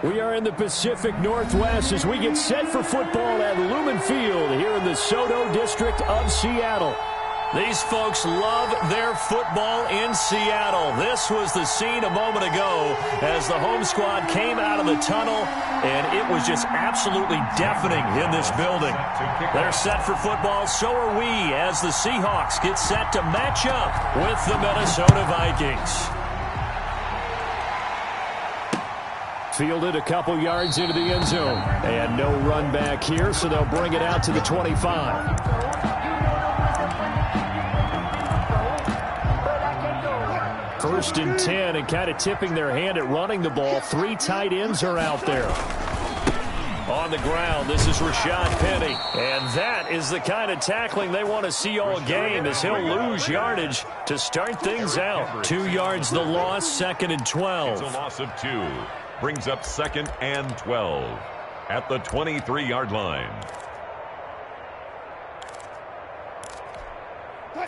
We are in the Pacific Northwest as we get set for football at Lumen Field here in the Soto District of Seattle. These folks love their football in Seattle. This was the scene a moment ago as the home squad came out of the tunnel, and it was just absolutely deafening in this building. They're set for football, so are we, as the Seahawks get set to match up with the Minnesota Vikings. Fielded a couple yards into the end zone. And no run back here, so they'll bring it out to the 25. First and 10, and kind of tipping their hand at running the ball. 3 tight ends are out there. On the ground, this is Rashad Penny. And that is the kind of tackling they want to see all game, as he'll lose yardage to start things out. 2 yards the loss, 2nd and 12. It's a loss of 2. Brings up 2nd and 12 at the 23-yard line.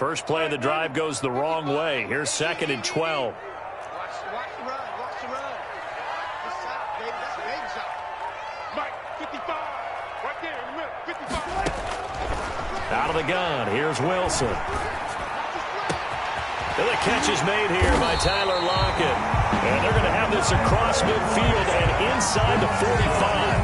First play of the drive goes the wrong way. Here's 2nd and 12. Watch the run. Watch the run. This side, baby. That's a baby shot. Mike, 55. Right there in the middle. 55. Out of the gun. Here's Wilson. And the catch is made here by Tyler Lockett. And they're going to have this across midfield and inside the 45.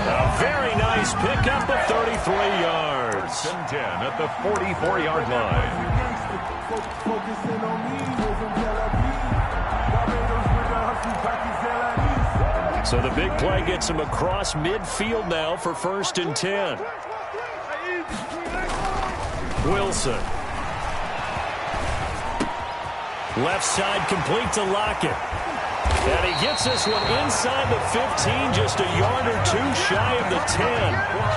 A very nice pickup of 33 yards. 1st and 10 at the 44-yard line. So the big play gets him across midfield now for 1st and 10. Wilson. Left side complete to Lockett. And he gets this one inside the 15, just a yard or 2 shy of the 10.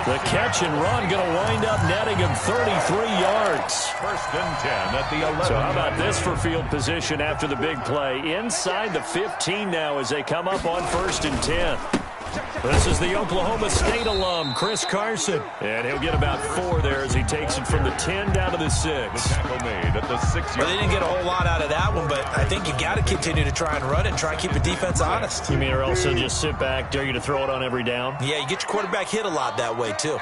The catch and run going to wind up netting him 33 yards. 1st and 10 at the 11. So how about this for field position after the big play? Inside the 15 now as they come up on 1st and 10. This is the Oklahoma State alum, Chris Carson. And he'll get about 4 there as he takes it from the 10 down to the 6. The tackle made at the 6-yard. Well, they didn't get a whole lot out of that one, but I think you got to continue to try and run it and try and keep the defense honest. You mean or else they'll just sit back, dare you to throw it on every down? Yeah, you get your quarterback hit a lot that way, too.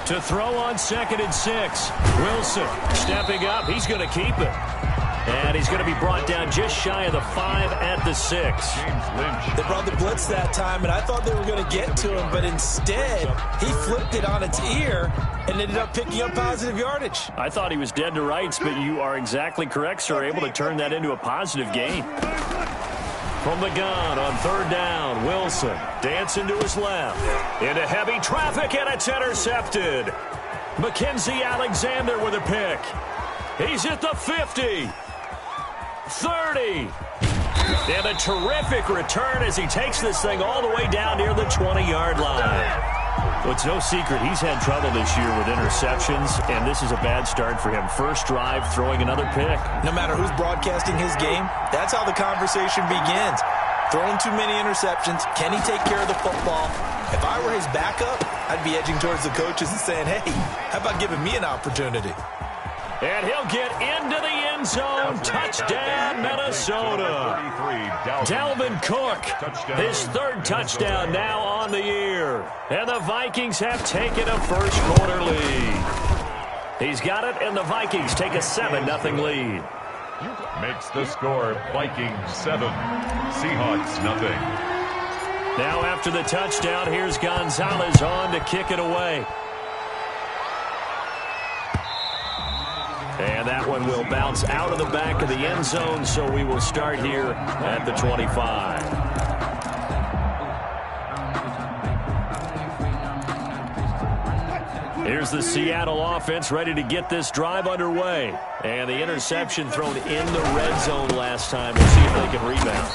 To throw on 2nd and 6. Wilson stepping up. He's going to keep it. And he's going to be brought down just shy of the 5 at the 6. James Lynch. They brought the blitz that time, and I thought they were going to get to him, but instead he flipped it on its ear and ended up picking up positive yardage. I thought he was dead to rights, but you are exactly correct, sir. Able to turn that into a positive gain. From the gun on 3rd down, Wilson dancing to his left. Into heavy traffic, and it's intercepted. Mackenzie Alexander with a pick. He's at the 50. 30. And a terrific return as he takes this thing all the way down near the 20-yard line. Well, it's no secret he's had trouble this year with interceptions, and this is a bad start for him. First drive, throwing another pick. No matter who's broadcasting his game, that's how the conversation begins. Throwing too many interceptions. Can he take care of the football? If I were his backup, I'd be edging towards the coaches and saying, hey, how about giving me an opportunity? And he'll get into the end zone. Touchdown, Minnesota. Dalvin Cook, his 3rd touchdown now on the year. And the Vikings have taken a first-quarter lead. He's got it, and the Vikings take a 7-0 lead. Makes the score Vikings 7, Seahawks 0. Now after the touchdown, here's Gonzalez on to kick it away. And that one will bounce out of the back of the end zone, so we will start here at the 25. Here's the Seattle offense ready to get this drive underway. And the interception thrown in the red zone last time. We'll see if they can rebound.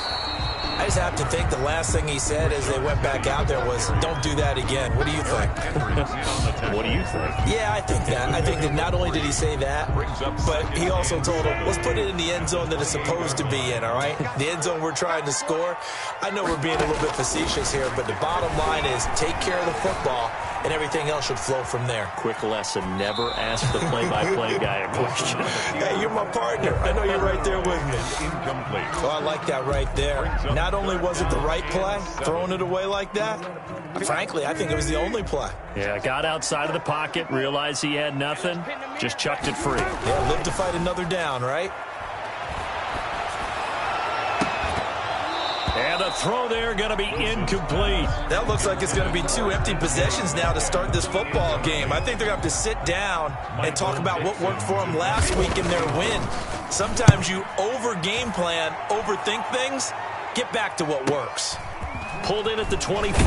I just have to think the last thing he said as they went back out there was, don't do that again. What do you think? What do you think? Yeah, I think that. I think that not only did he say that, but he also told him, let's put it in the end zone that it's supposed to be in, all right? The end zone we're trying to score. I know we're being a little bit facetious here, but the bottom line is take care of the football and everything else should flow from there. Quick lesson, never ask the play-by-play guy a question. Hey, you're my partner. I know you're right there with me. Incomplete. Oh, I like that right there. Not only was it the right play, throwing it away like that, frankly, I think it was the only play. Yeah, got outside of the pocket, realized he had nothing, just chucked it free. Yeah, live to fight another down, right? And the throw there going to be incomplete. That looks like it's going to be 2 empty possessions now to start this football game. I think they're going to have to sit down and talk about what worked for them last week in their win. Sometimes you over-game plan, overthink things, get back to what works. Pulled in at the 24.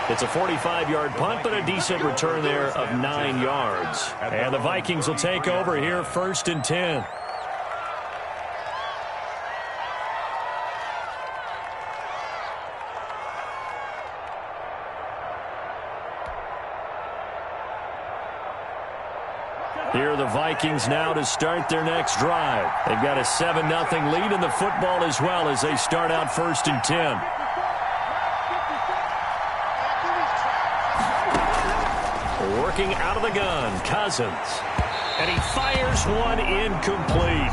It's a 45-yard punt, but a decent return there of 9 yards. And the Vikings will take over here, 1st and 10. Here are the Vikings now to start their next drive. They've got a 7-0 lead in the football as well as they start out 1st and 10. Working out of the gun, Cousins. And he fires one incomplete.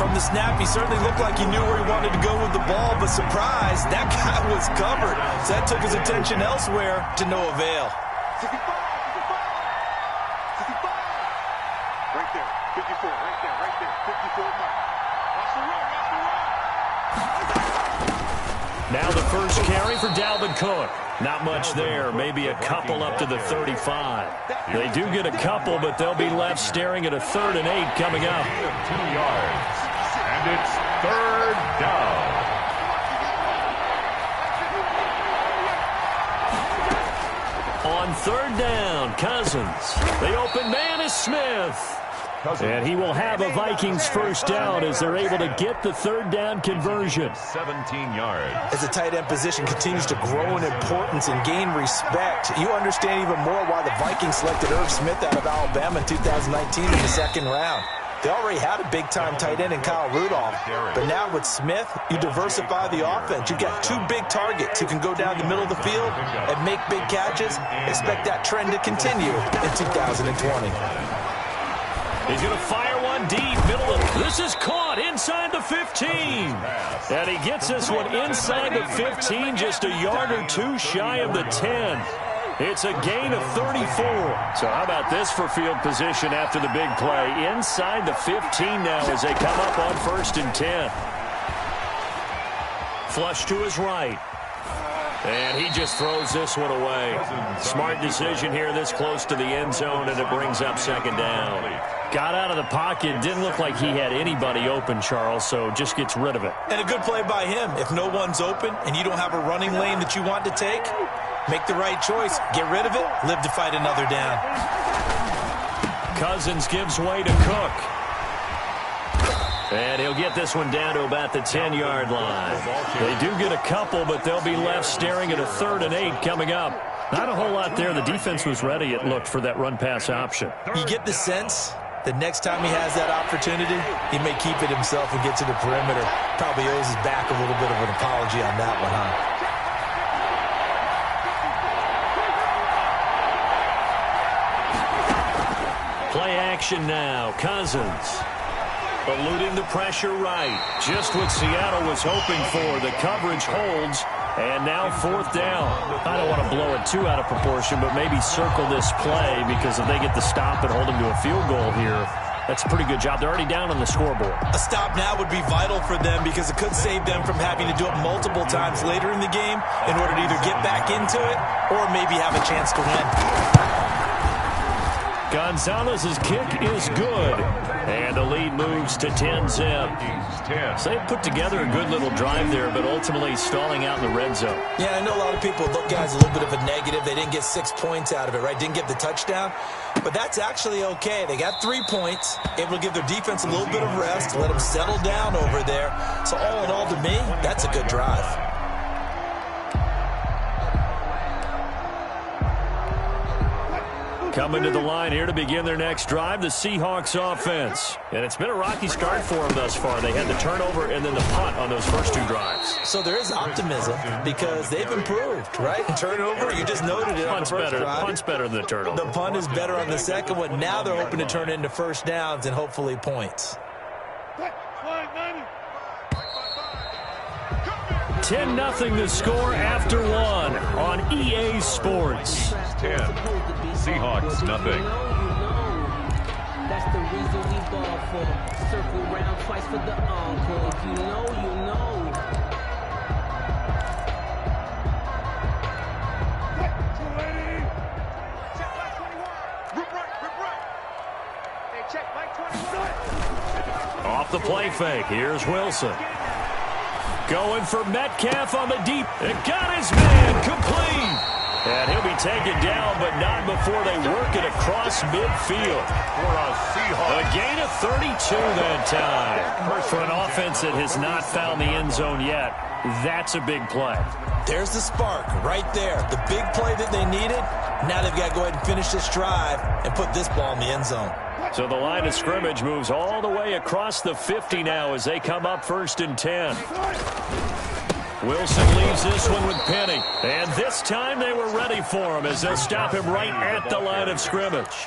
From the snap, he certainly looked like he knew where he wanted to go with the ball, but surprise, that guy was covered. So that took his attention elsewhere to no avail. Right there, 54, right there, 54 mark. Watch the run, watch the run. Now the first carry for Dalvin Cook. Not much there, maybe a couple up to the 35. They do get a couple, but they'll be left staring at a 3rd and 8 coming up. 2 yards. And it's 3rd down. On 3rd down, Cousins. The open man is Smith. And he will have a Vikings first down as they're able to get the 3rd down conversion. 17 yards. As the tight end position continues to grow in importance and gain respect, you understand even more why the Vikings selected Irv Smith out of Alabama in 2019 in the 2nd round. They already had a big-time tight end in Kyle Rudolph, but now with Smith, you diversify the offense. You've got 2 big targets who can go down the middle of the field and make big catches. Expect that trend to continue in 2020. He's going to fire one deep, middle of. This is caught inside the 15. And he gets this one inside the 15, just a yard or 2 shy of the 10. It's a gain of 34. So how about this for field position after the big play? Inside the 15 now as they come up on 1st and 10. Flush to his right. And he just throws this one away. Smart decision here this close to the end zone, and it brings up 2nd down. Got out of the pocket. Didn't look like he had anybody open, Charles, so just gets rid of it. And a good play by him. If no one's open and you don't have a running lane that you want to take, make the right choice. Get rid of it. Live to fight another down. Cousins gives way to Cook. And he'll get this one down to about the 10-yard line. They do get a couple, but they'll be left staring at a 3rd and 8 coming up. Not a whole lot there. The defense was ready, it looked, for that run-pass option. You get the sense that next time he has that opportunity, he may keep it himself and get to the perimeter. Probably owes his back a little bit of an apology on that one, huh? Play action now. Cousins. Eluding the pressure right. Just what Seattle was hoping for. The coverage holds. And now 4th down. I don't want to blow it too out of proportion, but maybe circle this play because if they get the stop and hold them to a field goal here, that's a pretty good job. They're already down on the scoreboard. A stop now would be vital for them because it could save them from having to do it multiple times later in the game in order to either get back into it or maybe have a chance to win. Gonzalez's kick is good. And the lead moves to 10-zip. So they put together a good little drive there, but ultimately stalling out in the red zone. Yeah, I know a lot of people look at it as a little bit of a negative. They didn't get 6 points out of it, right? Didn't get the touchdown. But that's actually okay. They got 3 points, able to give their defense a little bit of rest, let them settle down over there. So all in all, to me, that's a good drive. Coming to the line here to begin their next drive, the Seahawks offense. And it's been a rocky start for them thus far. They had the turnover and then the punt on those first two drives. So there is optimism because they've improved, right? Turnover, you just noted it on the first drive. Punt's better than the turnover. The punt is better on the second one. Now they're hoping to turn into first downs and hopefully points. 10-0 the score after one on EA Sports. 10. Seahawks, nothing. That's the reason we ball for. Circle round twice for the encore. If you know, you know. Off the play fake. Here's Wilson. Going for Metcalf on the deep. It got his man complete. And he'll be taken down, but not before they work it across midfield. For a Seahawks. A gain of 32 that time. For an offense that has not found the end zone yet, that's a big play. There's the spark right there. The big play that they needed. Now they've got to go ahead and finish this drive and put this ball in the end zone. So the line of scrimmage moves all the way across the 50 now as they come up 1st and 10. Wilson leaves this one with Penny. And this time they were ready for him as they'll stop him right at the line of scrimmage.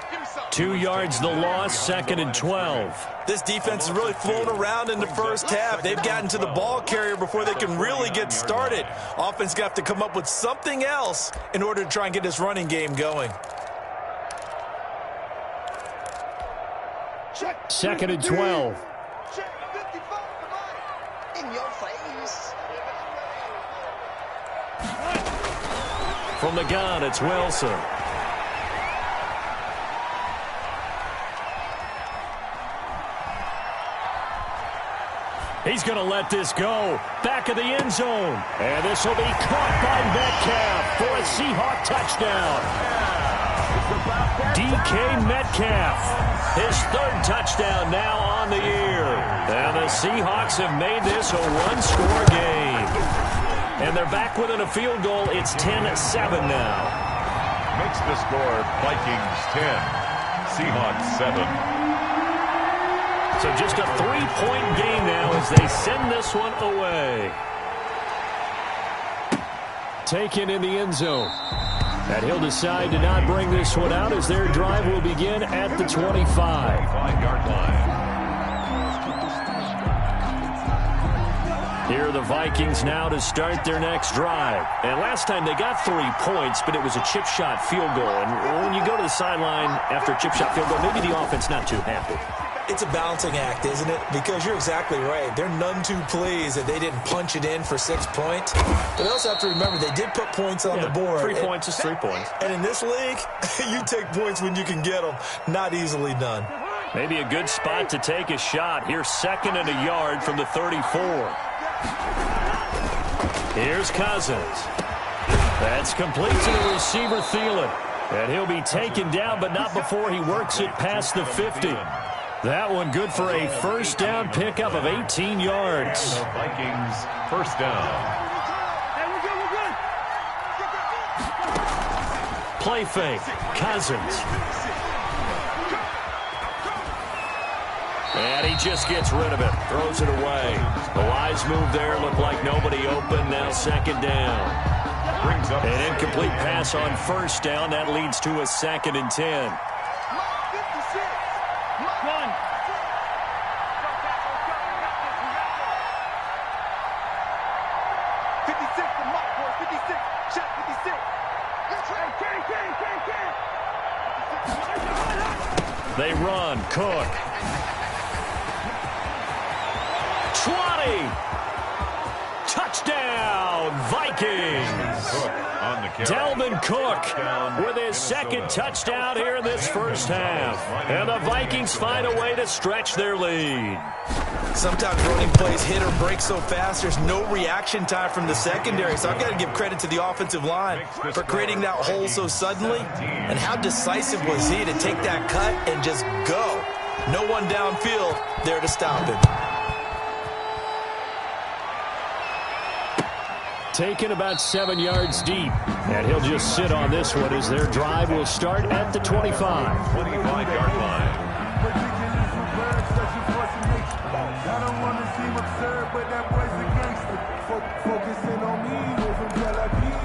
2 yards the loss, 2nd and 12. This defense has really flown around in the first half. They've gotten to the ball carrier before they can really get started. Offense got to come up with something else in order to try and get this running game going. 2nd and 12. In your face. From the gun, it's Wilson. He's going to let this go. Back of the end zone. And this will be caught by Metcalf for a Seahawk touchdown. DK Metcalf, his 3rd touchdown now on the year. And the Seahawks have made this a one-score game. And they're back within a field goal. It's 10-7 now. Makes the score Vikings 10, Seahawks 7. So just a 3-point game now as they send this one away. Taken in the end zone. And he'll decide to not bring this one out as their drive will begin at the 25-yard line. Here are the Vikings now to start their next drive. And last time they got 3 points, but it was a chip shot field goal. And when you go to the sideline after a chip shot field goal, maybe the offense not too happy. It's a balancing act, isn't it? Because you're exactly right. They're none too pleased that they didn't punch it in for 6 points. But they also have to remember they did put points on the board. 3 points is 3 points. And in this league, you take points when you can get them. Not easily done. Maybe a good spot to take a shot. Here's 2nd and a yard from the 34. Here's Cousins. That's complete to the receiver, Thielen. And he'll be taken down, but not before he works it past the 50. That one good for a first down pickup of 18 yards. The Vikings first down. Play fake. Cousins. And he just gets rid of it. Throws it away. The wise move there. Looked like nobody open. Now 2nd down. Brings up An incomplete pass on first down. That leads to a 2nd and 10. They run. Cook. 20. Touchdown, Vikings. Cook on the carry. Dalvin Cook with his 2nd touchdown here in this first half. And the Vikings find a way to stretch their lead. Sometimes running plays hit or break so fast, there's no reaction time from the secondary. So I've got to give credit to the offensive line for creating that hole so suddenly. And how decisive was he to take that cut and just go? No one downfield there to stop him. taken about 7 yards deep. And he'll just sit on this one as their drive will start at the 25. 25-yard line. I don't want to seem absurd, but that boy's a gangster. Focusing on me, from Tel Aviv.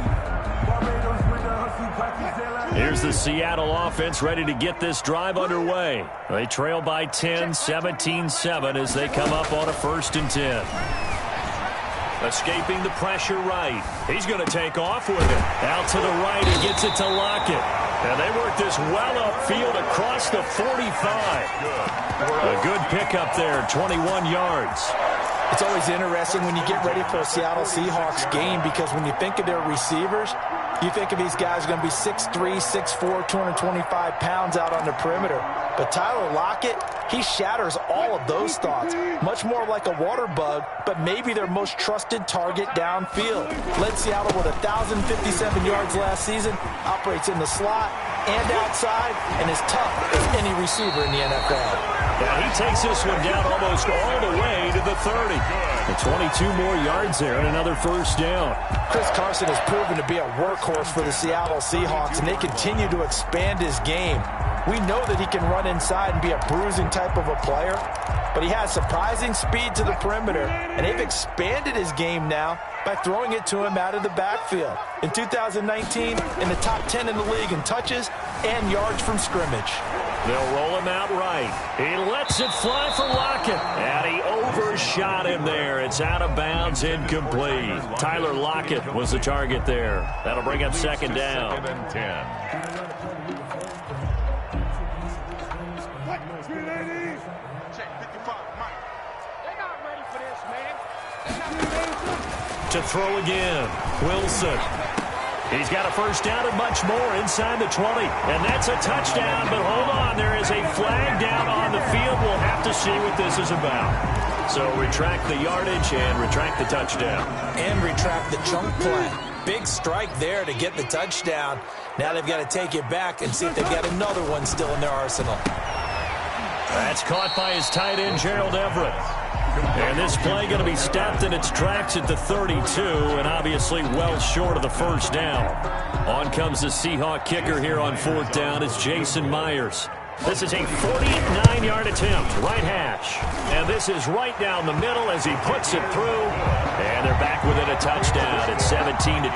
Barbados with the hustle, pockets. Here's the Seattle offense ready to get this drive underway. They trail by 10, 17-7 as they come up on a 1st and 10. Escaping the pressure right. He's going to take off with it. Out to the right, he gets it to Lockett. And they work this well upfield across the 45. A good pickup there, 21 yards. It's always interesting when you get ready for a Seattle Seahawks game because when you think of their receivers, you think of these guys going to be 6'3", 6'4", 225 pounds out on the perimeter. But Tyler Lockett, he shatters all of those thoughts. Much more like a water bug, but maybe their most trusted target downfield. Led Seattle with 1,057 yards last season, operates in the slot and outside, and is tough as any receiver in the NFL. Yeah, he takes this one down almost all the way to the 30. And 22 more yards there and another 1st down. Chris Carson has proven to be a workhorse for the Seattle Seahawks, and they continue to expand his game. We know that he can run inside and be a bruising type of a player, but he has surprising speed to the perimeter, and they've expanded his game now by throwing it to him out of the backfield. In 2019, in the top 10 in the league in touches and yards from scrimmage. They'll roll him out right. He lets it fly for Lockett. And he overshot him there. It's out of bounds, incomplete. Tyler Lockett was the target there. That'll bring up 2nd down. 2nd and 10. To throw again. Wilson. He's got a 1st down and much more inside the 20. And that's a touchdown, but hold on. There is a flag down on the field. We'll have to see what this is about. So retract the yardage and retract the touchdown. And retract the chunk play. Big strike there to get the touchdown. Now they've got to take it back and see if they've got another one still in their arsenal. That's caught by his tight end, Gerald Everett. And this play going to be stopped in its tracks at the 32, and obviously well short of the 1st down. On comes the Seahawk kicker here on 4th down. It's Jason Myers. This is a 49-yard attempt, right hash. And this is right down the middle as he puts it through. And they're back within a touchdown at 17-10.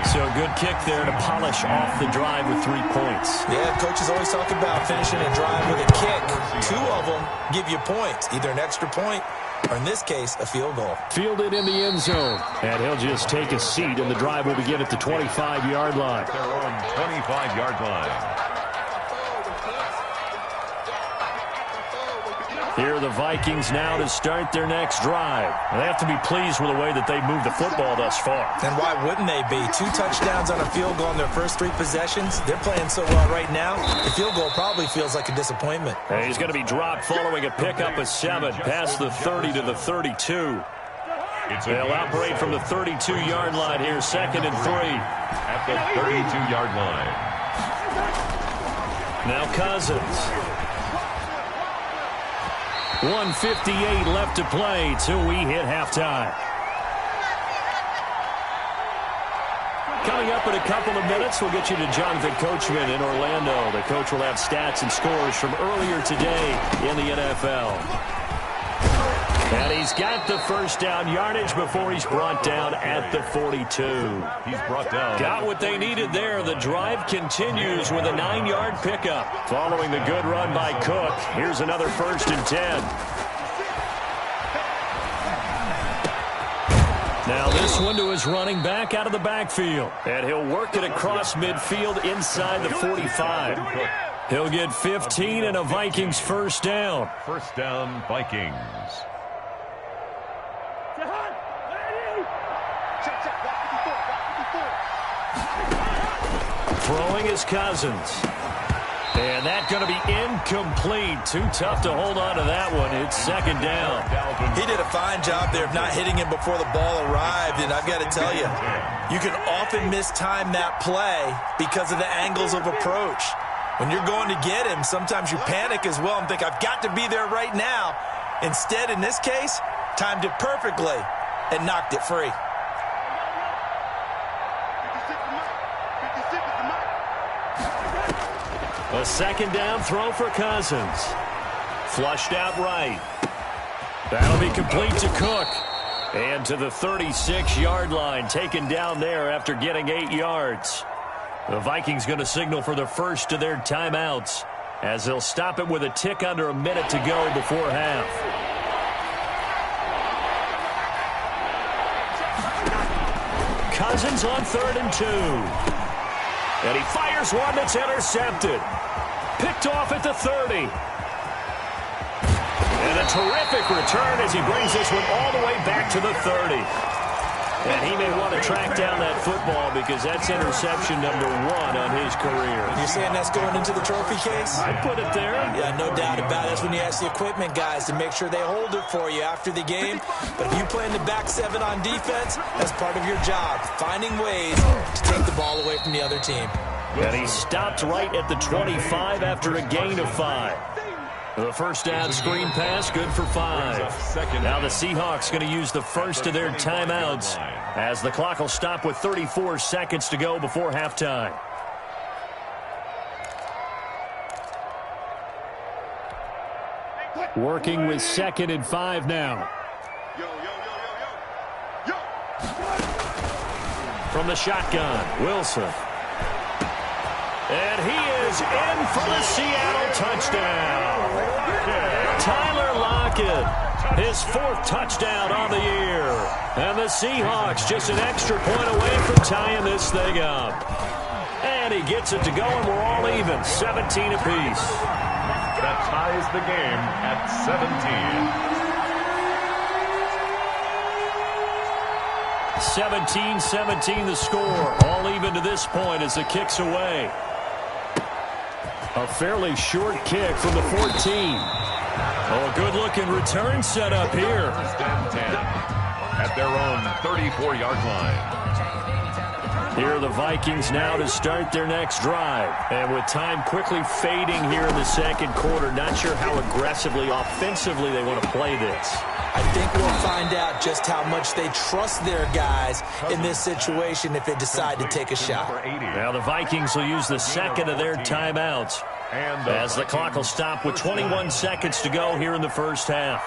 So a good kick there to polish off the drive with 3 points. Yeah, coaches always talk about finishing a drive with a kick. 2 of them give you points, either an extra point or, in this case, a field goal. Fielded in the end zone. And he'll just take a seat, and the drive will begin at the 25-yard line. Their own 25-yard line. Here are the Vikings now to start their next drive. They have to be pleased with the way that they've moved the football thus far. And why wouldn't they be? 2 touchdowns on a field goal in their first 3 possessions. They're playing so well right now, the field goal probably feels like a disappointment. And he's going to be dropped following a pickup of 7 past the 30 to the 32. They'll operate from the 32-yard line here, 2nd and 3. At the 32-yard line. Now Cousins. 1:58 left to play till we hit halftime. Coming up in a couple of minutes, we'll get you to Jonathan Coachman in Orlando. The coach will have stats and scores from earlier today in the NFL. And he's got the 1st down yardage before he's brought down at the 42. He's brought down. Got what they needed there. The drive continues with a 9-yard pickup. Following the good run by Cook, here's another 1st and 10. Now this one to his running back out of the backfield. And he'll work it across midfield inside the 45. He'll get 15 and a Vikings 1st down. 1st down, Vikings. Throwing is Cousins. And that's going to be incomplete. Too tough to hold on to that one. It's 2nd down. He did a fine job there of not hitting him before the ball arrived. And I've got to tell you, you can often mistime that play because of the angles of approach. When you're going to get him, sometimes you panic as well and think, I've got to be there right now. Instead, in this case, timed it perfectly and knocked it free. A second down throw for Cousins. Flushed out right. That'll be complete to Cook. And to the 36-yard line, taken down there after getting 8 yards. The Vikings going to signal for the first of their timeouts as they'll stop it with a tick under a minute to go before half. Cousins on 3rd and 2. And he fires one that's intercepted. Picked off at the 30. And a terrific return as he brings this one all the way back to the 30. And he may want to track down that football because that's interception number 1 on his career. You're saying that's going into the trophy case? I'd put it there. Yeah, no doubt about it. That's when you ask the equipment guys to make sure they hold it for you after the game. But if you play in the back 7 on defense, that's part of your job, finding ways to take the ball away from the other team. And he stopped right at the 25 after a gain of 5. The first down screen pass, good for 5. Now the Seahawks going to use the first of their timeouts as the clock will stop with 34 seconds to go before halftime. Working with 2nd and 5 now. From the shotgun, Wilson. And he is in for the Seattle touchdown. Tyler Lockett, his 4th touchdown on the year. And the Seahawks just an extra point away from tying this thing up. And he gets it to go, and we're all even, 17 apiece. That ties the game at 17. 17-17 the score. All even to this point as the kick's away. A fairly short kick from the 14. Oh, a good-looking return set up here. 10 at their own 34-yard line. Here are the Vikings now to start their next drive. And with time quickly fading here in the second quarter, not sure how aggressively, offensively they want to play this. I think we'll find out just how much they trust their guys in this situation if they decide to take a shot. Now the Vikings will use the second of their timeouts as the clock will stop with 21 seconds to go here in the first half.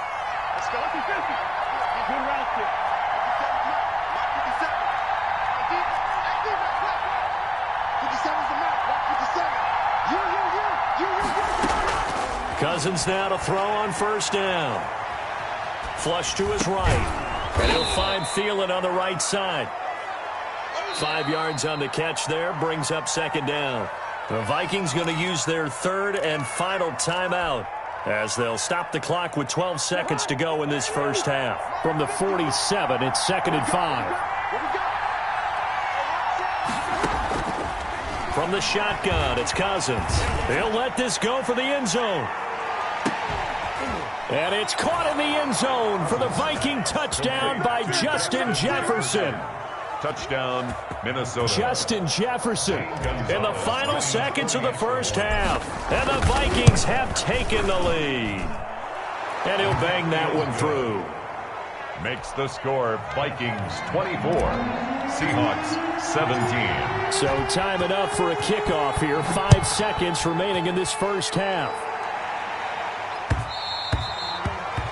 Let's go. Good route there. 57's the mark. 57. Cousins now to throw on first down. Flush to his right. And he'll find Thielen on the right side. 5 yards on the catch there. Brings up second down. The Vikings going to use their 3rd and final timeout as they'll stop the clock with 12 seconds to go in this first half. From the 47, it's 2nd and 5. From the shotgun, it's Cousins. They'll let this go for the end zone. And it's caught in the end zone for the Viking touchdown by Justin Jefferson. Touchdown, Minnesota. Justin Jefferson in the final seconds of the first half. And the Vikings have taken the lead. And he'll bang that one through. Makes the score Vikings 24, Seahawks 17. So time enough for a kickoff here. 5 seconds remaining in this first half.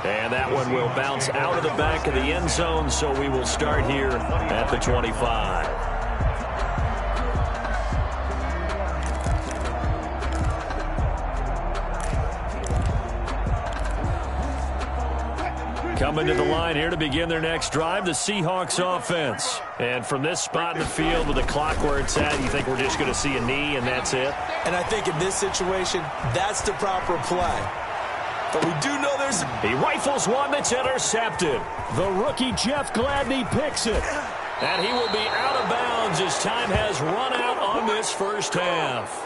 And that one will bounce out of the back of the end zone, so we will start here at the 25. Coming to the line here to begin their next drive, the Seahawks offense. And from this spot in the field with the clock where it's at, you think we're just going to see a knee and that's it? And I think in this situation, that's the proper play. But we do know there's... He rifles one that's intercepted. The rookie Jeff Gladney picks it. And he will be out of bounds as time has run out on this first half.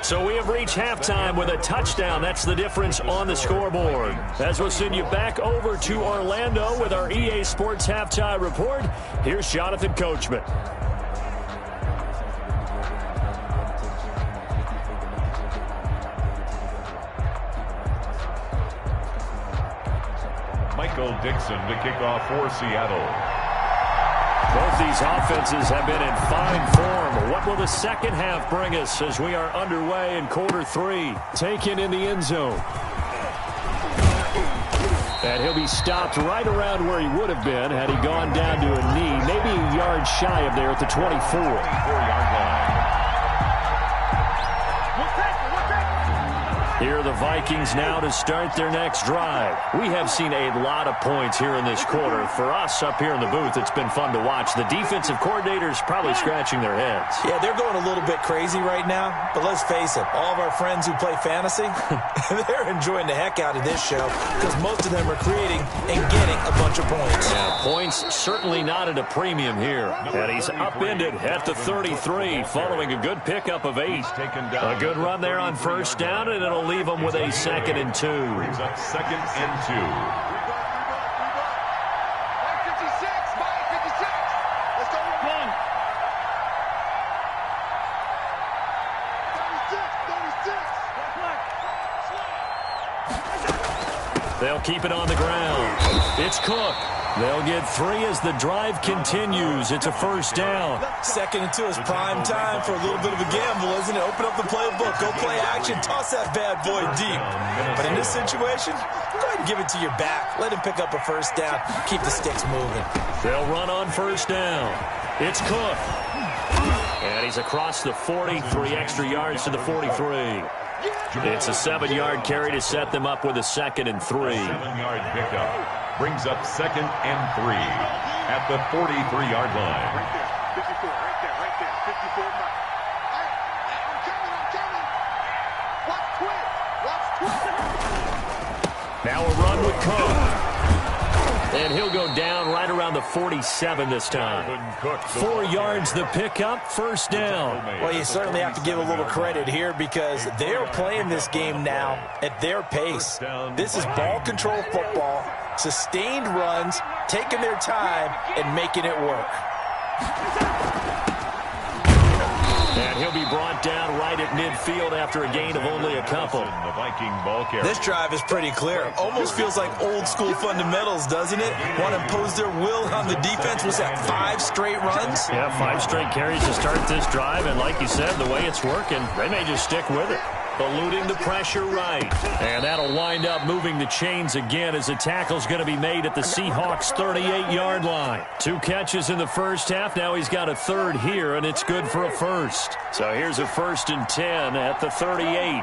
So we have reached halftime with a touchdown. That's the difference on the scoreboard. As we'll send you back over to Orlando with our EA Sports Halftime Report, here's Jonathan Coachman. Michael Dixon to kick off for Seattle. Both these offenses have been in fine form. What will the second half bring us as we are underway in quarter 3? Taken in the end zone. And he'll be stopped right around where he would have been had he gone down to a knee, maybe a yard shy of there at the 24. 4-yard line. Here are the Vikings now to start their next drive. We have seen a lot of points here in this quarter. For us up here in the booth, it's been fun to watch. The defensive coordinators probably scratching their heads. Yeah, they're going a little bit crazy right now. But let's face it, all of our friends who play fantasy, they're enjoying the heck out of this show because most of them are creating and getting a bunch of points. Yeah, points certainly not at a premium here. And he's upended at the 33 following a good pickup of 8. A good run there on first down, and it'll leave them with a 2nd and 2. Brings up 2nd and 2. 56, Mike, 56. Let's go. 36. They'll keep it on the ground. It's Cook. They'll get 3 as the drive continues. It's a first down. 2nd and 2 is prime time for a little bit of a gamble, isn't it? Open up the playbook, go play action, toss that bad boy deep. But in this situation, go ahead and give it to your back. Let him pick up a first down. Keep the sticks moving. They'll run on first down. It's Cook. And he's across the 40, 3 extra yards to the 43. It's a 7-yard carry to set them up with a 2nd and 3. 7-yard pickup. Brings up 2nd and 3 at the 43-yard line. 54, right there, 54 Mike. I'm coming. Watch twist. Now a run with Cook. And he'll go down right around the 47 this time. 4 yards the pickup, first down. Well, you certainly have to give a little credit here because they're playing this game now at their pace. This is ball control football, sustained runs, taking their time, and making it work. And he'll be brought down right at midfield after a gain of only a couple. The Viking ball carrier. This drive is pretty clear. Almost feels like old school fundamentals, doesn't it? Want to impose their will on the defense. Was that 5 straight runs? Yeah, 5 straight carries to start this drive. And like you said, the way it's working, they may just stick with it. Eluding the pressure right. And that'll wind up moving the chains again as the tackle's going to be made at the Seahawks' 38-yard line. 2 catches in the first half. Now he's got a 3rd here, and it's good for a first. So here's a 1st and 10 at the 38.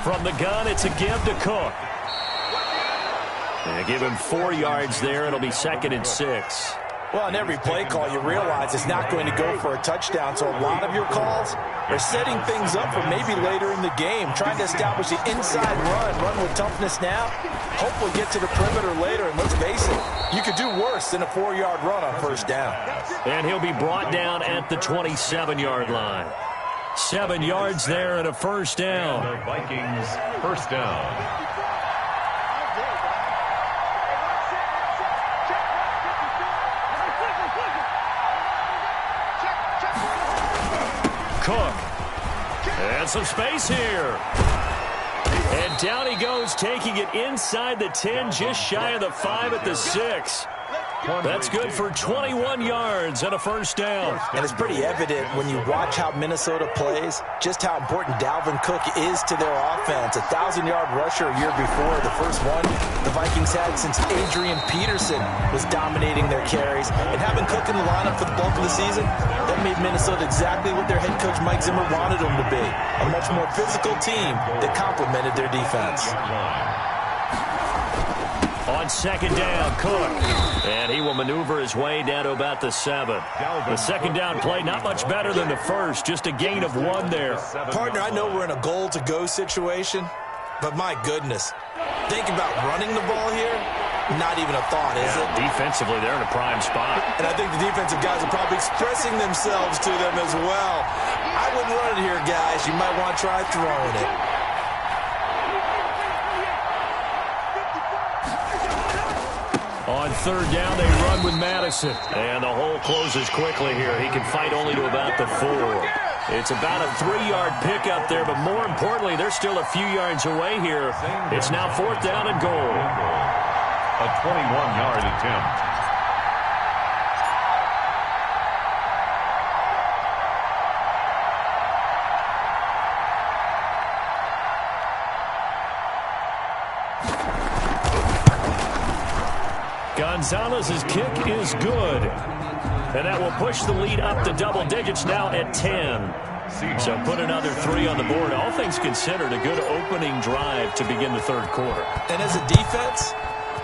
From the gun, it's a give to Cook. And give him 4 yards there. It'll be 2nd and 6. Well, in every play call, you realize it's not going to go for a touchdown. So a lot of your calls are setting things up for maybe later in the game, trying to establish the inside run with toughness now. Hopefully get to the perimeter later. And let's face it, you could do worse than a 4-yard run on first down. And he'll be brought down at the 27-yard line. 7 yards there and a first down. The Vikings first down. Cook. And some space here. And down he goes, taking it inside the 10, just shy of the 5 at the 6. That's good for 21 yards and a first down. And it's pretty evident when you watch how Minnesota plays, just how important Dalvin Cook is to their offense. 1,000-yard rusher a year before, the first one the Vikings had since Adrian Peterson was dominating their carries. And having Cook in the lineup for the bulk of the season, that made Minnesota exactly what their head coach Mike Zimmer wanted them to be. A much more physical team that complemented their defense. On second down, Cook. And he will maneuver his way down to about the 7. The second down play, not much better than the first. Just a gain of 1 there. Partner, I know we're in a goal-to-go situation, but my goodness. Think about running the ball here. Not even a thought, is it? Defensively, they're in a prime spot. And I think the defensive guys are probably expressing themselves to them as well. I wouldn't run it here, guys. You might want to try throwing it. On third down, they run with Madison. And the hole closes quickly here. He can fight only to about the 4. It's about a 3-yard pickup there, but more importantly, they're still a few yards away here. It's now 4th down and goal. A 21-yard attempt. Gonzalez's kick is good. And that will push the lead up to double digits now at 10. So put another 3 on the board. All things considered, a good opening drive to begin the third quarter. And as a defense,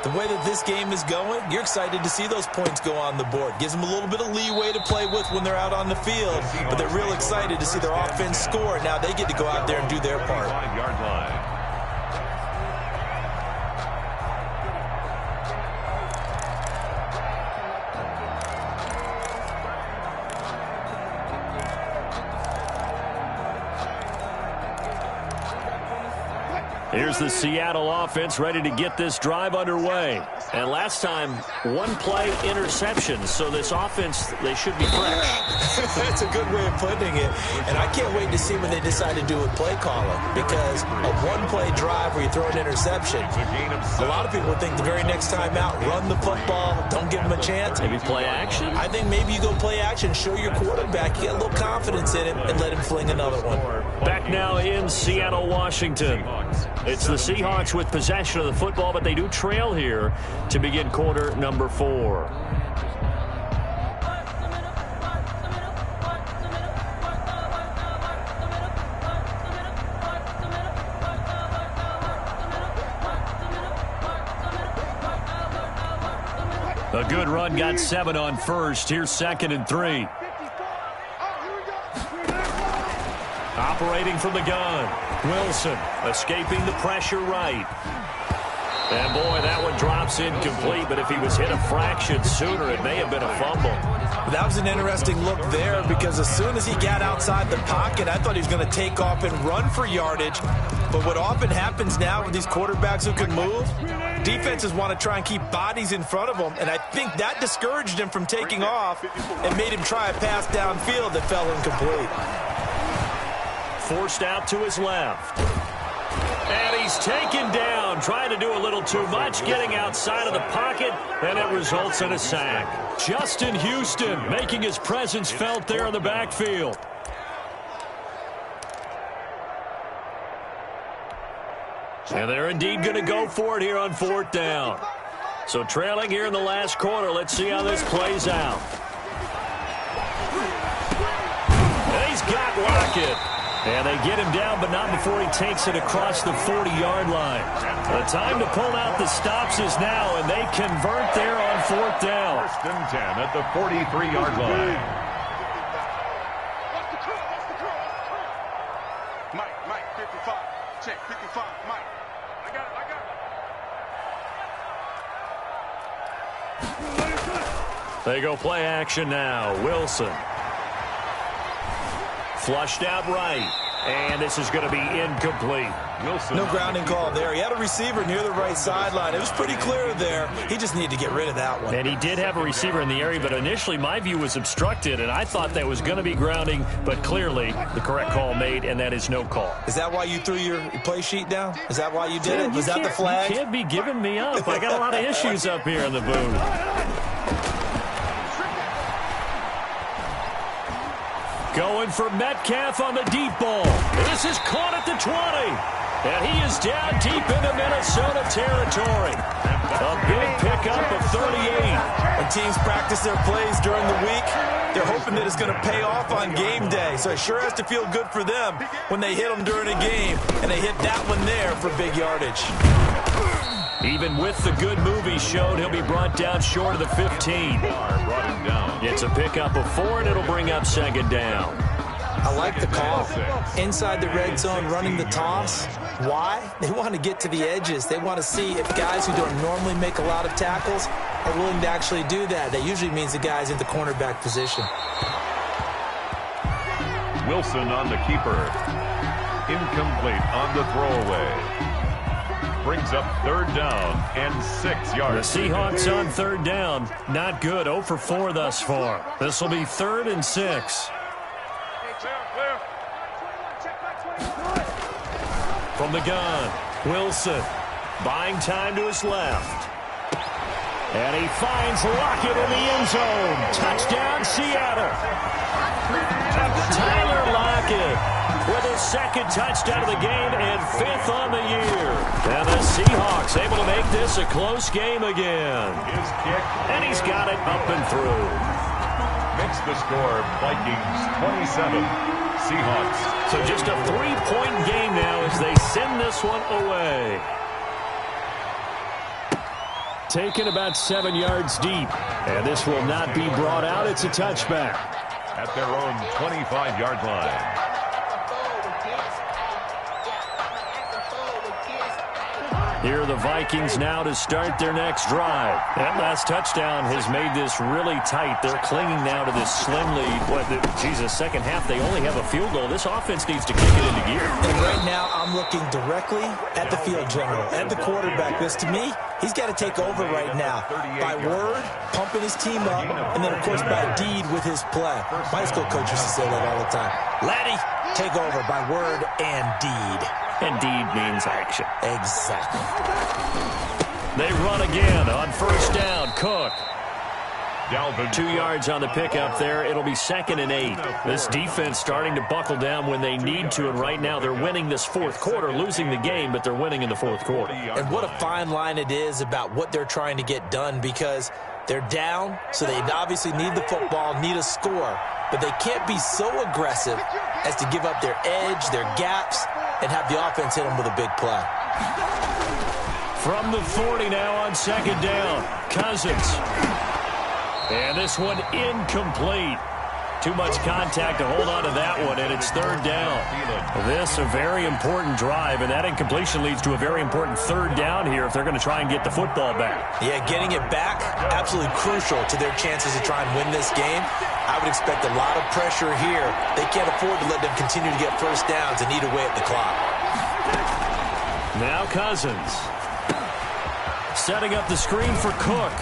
the way that this game is going, you're excited to see those points go on the board. Gives them a little bit of leeway to play with when they're out on the field. But they're real excited to see their offense score. Now they get to go out there and do their part. 5-yard line. Here's the Seattle offense ready to get this drive underway. And last time, one play interception. So this offense, they should be fresh. That's a good way of putting it. And I can't wait to see when they decide to do with play calling. Because a one-play drive where you throw an interception, a lot of people think the very next time out, run the football, don't give them a chance. Maybe play action? I think maybe you go play action, show your quarterback, you get a little confidence in him, and let him fling another one. Back now in Seattle, Washington. It's the Seahawks with possession of the football, but they do trail here to begin quarter number 4. A good run got 7 on first. Here's 2nd and 3. Operating from the gun. Wilson escaping the pressure right. And boy, that one drops incomplete, but if he was hit a fraction sooner, it may have been a fumble. That was an interesting look there because as soon as he got outside the pocket, I thought he was going to take off and run for yardage. But what often happens now with these quarterbacks who can move, defenses want to try and keep bodies in front of them, and I think that discouraged him from taking off and made him try a pass downfield that fell incomplete. Forced out to his left. And he's taken down, trying to do a little too much, getting outside of the pocket, and it results in a sack. Justin Houston making his presence felt there in the backfield. And they're indeed going to go for it here on 4th down. So trailing here in the last quarter, let's see how this plays out. And he's got Lockett. And they get him down, but not before he takes it across the 40-yard line. The time to pull out the stops is now, and they convert there on 4th down. 1st and 10 at the 43-yard line. Mike, 55. Check, 55, Mike. I got it. They go play action now. Wilson. Flushed out right. And this is going to be incomplete. Wilson. No grounding call there. He had a receiver near the right sideline. It was pretty clear there. He just needed to get rid of that one. And he did have a receiver in the area, but initially my view was obstructed, and I thought that was going to be grounding, but clearly the correct call made, and that is no call. Is that why you threw your play sheet down? Is that why you did it? Was that the flag? You can't be giving me up. I got a lot of issues up here in the booth. Going for Metcalf on the deep ball. This is caught at the 20. And he is down deep into Minnesota territory. A big pickup of 38. When teams practice their plays during the week, they're hoping that it's going to pay off on game day. So it sure has to feel good for them when they hit them during a game. And they hit that one there for big yardage. Even with the good move he showed, he'll be brought down short of the 15. Brought him down. It's a pickup of 4, and it'll bring up 2nd down. I like the call. Inside the red zone, running the toss. Why? They want to get to the edges. They want to see if guys who don't normally make a lot of tackles are willing to actually do that. That usually means the guy's in the cornerback position. Wilson on the keeper. Incomplete on the throwaway. Brings up 3rd down and 6 yards. The Seahawks on 3rd down. Not good. 0 for 4 thus far. This will be 3rd and 6. From the gun, Wilson buying time to his left. And he finds Lockett in the end zone. Touchdown, Seattle. Tyler Lockett with his second touchdown of the game and 5th on the year. And the Seahawks able to make this a close game again. His kick. And he's got it up and through. Makes the score Vikings 27, Seahawks. So just a 3-point game now as they send this one away. Taken about 7 yards deep. And this will not be brought out. It's a touchback. At their own 25-yard line. Here are the Vikings now to start their next drive. That last touchdown has made this really tight. They're clinging now to this slim lead. Second half, they only have a field goal. This offense needs to kick it into gear. And right now, I'm looking directly at the field general, at the quarterback. Because to me, he's got to take over right now. By word, pumping his team up, and then, of course, by deed with his play. My high school coach used to say that all the time. Laddie, take over by word and deed. And deed means action. Exactly. They run again on first down. Cook. Dalvin. 2 yards on the pickup there. It'll be 2nd and 8. This defense starting to buckle down when they need to, and right now they're winning this fourth quarter, losing the game, but they're winning in the fourth quarter. And what a fine line it is about what they're trying to get done, because they're down, so they obviously need the football, need a score, but they can't be so aggressive as to give up their edge, their gaps, and have the offense hit them with a big play. From the 40 now on 2nd down, Cousins. And this one incomplete. Too much contact to hold on to that one, and it's 3rd down. This a very important drive, and that incompletion leads to a very important 3rd down here if they're going to try and get the football back. Yeah, getting it back, absolutely crucial to their chances to try and win this game. I would expect a lot of pressure here. They can't afford to let them continue to get first downs and eat away at the clock. Now Cousins. Setting up the screen for Cook.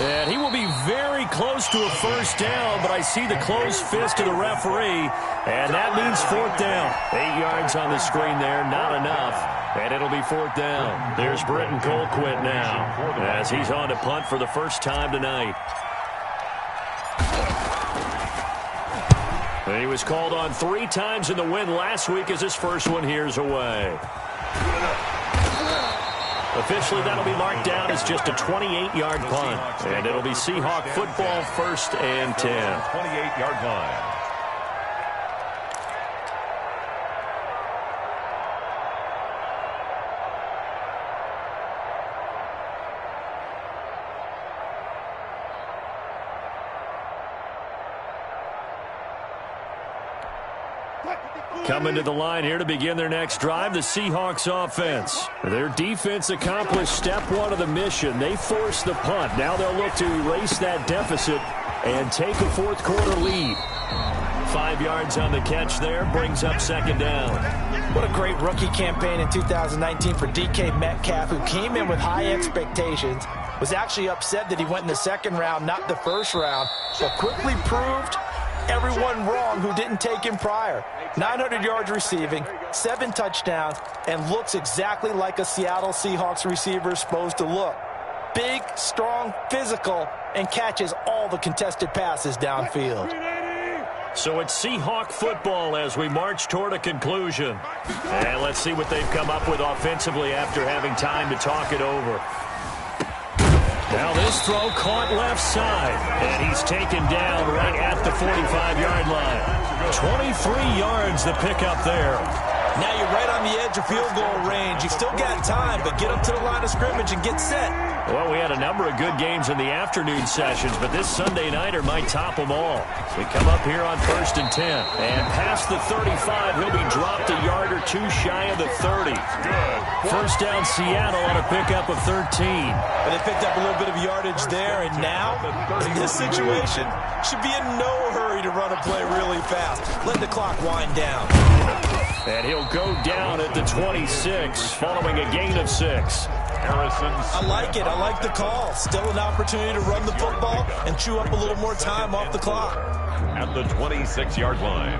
And he will be very close to a first down, but I see the closed fist of the referee, and that means 4th down. 8 yards on the screen there, not enough, and it'll be 4th down. There's Britton Colquitt now as he's on to punt for the first time tonight. And he was called on 3 times in the win last week as his first one here's away. Officially, that'll be marked down as just a 28-yard punt. And it'll be Seahawk football 1st and 10. 28-yard line. Coming to the line here to begin their next drive, the Seahawks offense. Their defense accomplished step 1 of the mission. They forced the punt. Now they'll look to erase that deficit and take a fourth quarter lead. 5 yards on the catch there, brings up 2nd down. What a great rookie campaign in 2019 for DK Metcalf, who came in with high expectations, was actually upset that he went in the 2nd round, not the 1st round, but quickly proved everyone wrong who didn't take him prior. 900 yards receiving, 7 touchdowns, and looks exactly like a Seattle Seahawks receiver is supposed to look. Big, strong, physical, and catches all the contested passes downfield. So it's Seahawk football as we march toward a conclusion. And let's see what they've come up with offensively after having time to talk it over. Now this throw caught left side, and he's taken down right at the 45-yard line. 23 yards the pickup there. Now you're right on the edge of field goal range. You've still got time, but get up to the line of scrimmage and get set. Well, we had a number of good games in the afternoon sessions, but this Sunday nighter might top them all. We come up here on 1st and 10. And past the 35, he'll be dropped a yard or 2 shy of the 30. First down Seattle on a pickup of 13. But they picked up a little bit of yardage there, and now, in this situation, should be in no hurry to run a play really fast. Let the clock wind down. And he'll go down at the 26, following a gain of 6. I like it. I like the call. Still an opportunity to run the football and chew up a little more time off the clock. At the 26-yard line.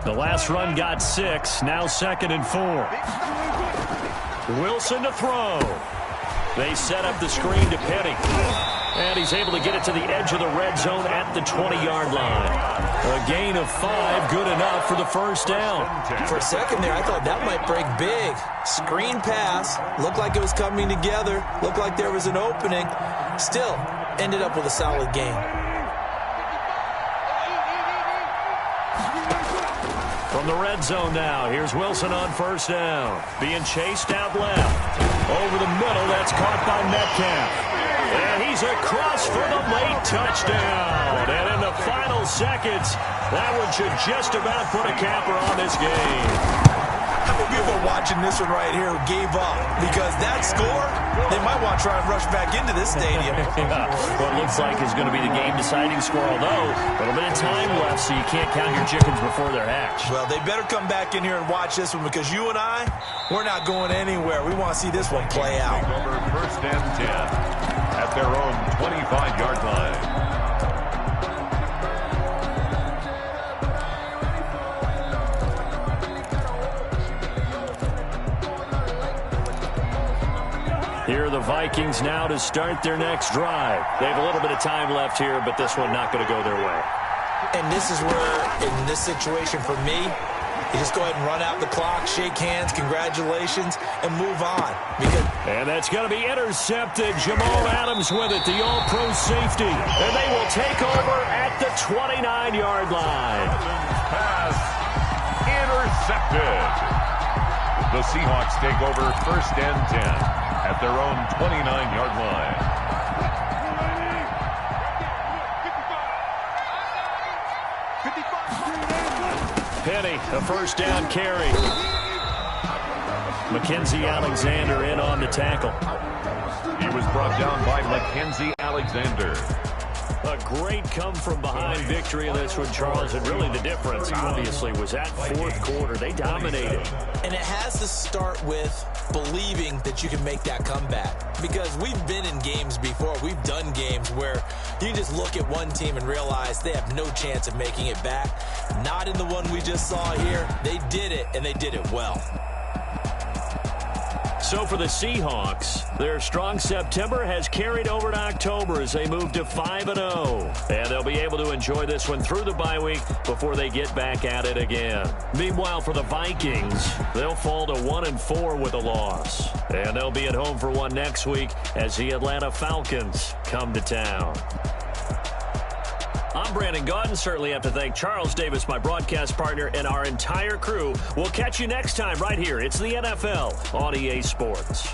The last run got 6, now 2nd and 4. Wilson to throw. They set up the screen to Penny. And he's able to get it to the edge of the red zone at the 20-yard line. A gain of 5, good enough for the first down. For a second there, I thought that might break big. Screen pass, looked like it was coming together, looked like there was an opening. Still, ended up with a solid gain. From the red zone now, here's Wilson on first down. Being chased out left. Over the middle, that's caught by Metcalf. And he's across for the late touchdown. And in the final seconds, that one should just about put a capper on this game. How many people are watching this one right here who gave up? Because that score, they might want to try and rush back into this stadium. Yeah. What looks like is going to be the game-deciding score, although a little bit of time left, so you can't count your chickens before they're hatched. Well, they better come back in here and watch this one, because you and I, we're not going anywhere. We want to see this one play out. Over first and 10 at their own 25-yard line. Here are the Vikings now to start their next drive. They have a little bit of time left here, but this one not going to go their way. And this is where, in this situation for me, you just go ahead and run out the clock, shake hands, congratulations, and move on. And that's going to be intercepted. Jamal Adams with it, the all-pro safety. And they will take over at the 29-yard line. Pass intercepted. The Seahawks take over first and 10 at their own 29-yard line. Penny, a first down carry. Mackenzie Alexander in on the tackle. He was brought down by Mackenzie Alexander. A great come-from-behind victory in this one, Charles, and really the difference, obviously, was that fourth quarter. They dominated. And it has to start with believing that you can make that comeback. Because we've been in games before. We've done games where you just look at one team and realize they have no chance of making it back. Not in the one we just saw here. They did it, and they did it well. So for the Seahawks, their strong September has carried over to October as they move to 5-0. And they'll be able to enjoy this one through the bye week before they get back at it again. Meanwhile, for the Vikings, they'll fall to 1-4 with a loss. And they'll be at home for one next week as the Atlanta Falcons come to town. I'm Brandon Gaudin. Certainly have to thank Charles Davis, my broadcast partner, and our entire crew. We'll catch you next time right here. It's the NFL on EA Sports.